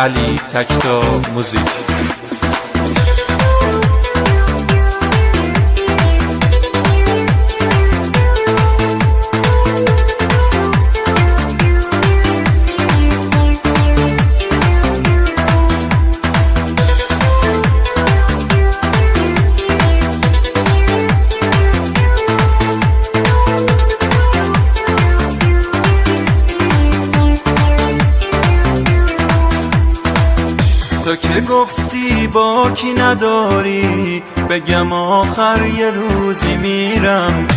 علی تکتا موزیک. تو که گفتی با کی نداری، بگم آخر یه روزی میرم.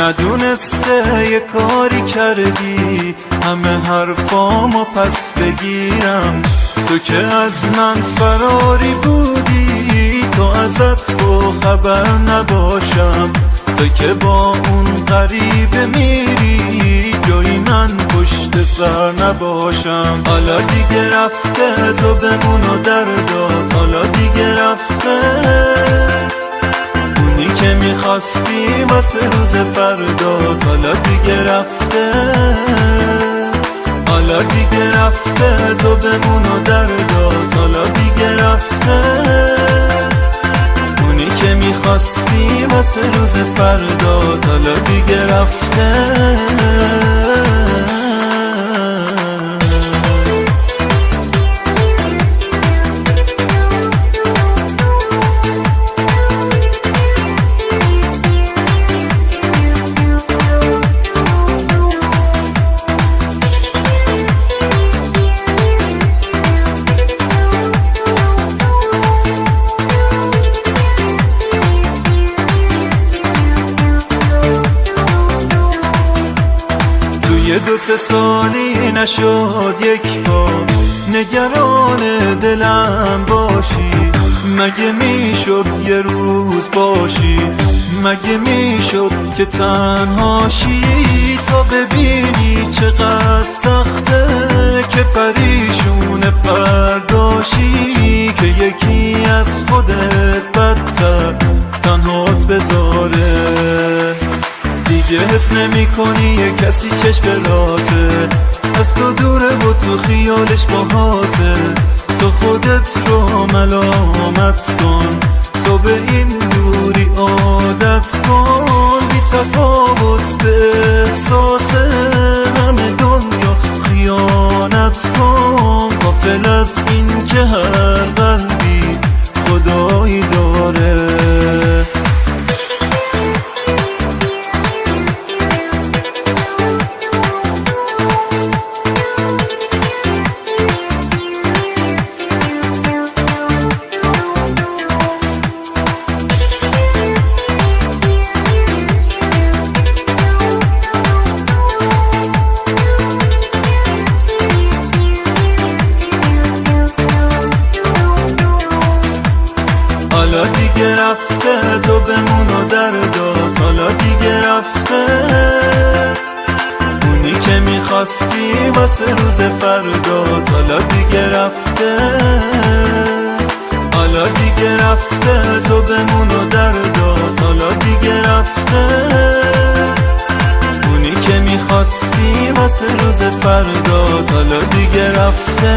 ندونسته یه کاری کردی همه حرفامو پس بگیرم. تو که از من فراری بودی، تو ازت با خبر نباشم. تو که با اون غریبه میری، جایی من پشت سر نباشم. حالا دیگه رفته تو بمون و دردات، حالا دیگه رفته اونی که میخواستی واسه روز فردات. حالا دیگه رفته، حالا دیگه رفته تو بمون و دردات. حالا دیگه رفته اونی که میخواستی واسه روز فردات. حالا دیگه رفته. یه 2-3 سالی نشد یک بار نگران دلم باشی. مگه میشد یه روز باشی، مگه میشد که تنهاشی. تا ببینی چقدر سخته که پریشون فرداشی، که یکی از خودت بدتر تنهات بذاره. دیگه حس نمی کنی یه کسی چشم راته، از تو دوره و تو خیالش باهاته. تو خودت رو ملامت کن، تو به این دوری عادت کن. بی تفاوت به احساس همه دنیا خیانت کن. غافل از این که هر قلبی خدایی داره. حالا دیگه رفته تو بمون و دردات. حالا دیگه رفته اونی که میخواستی واسه روز فردات. حالا دیگه رفته، حالا دیگه رفته تو بمون و دردات. حالا دیگه رفته اونی که میخواستی واسه روز فردات. حالا دیگه رفته.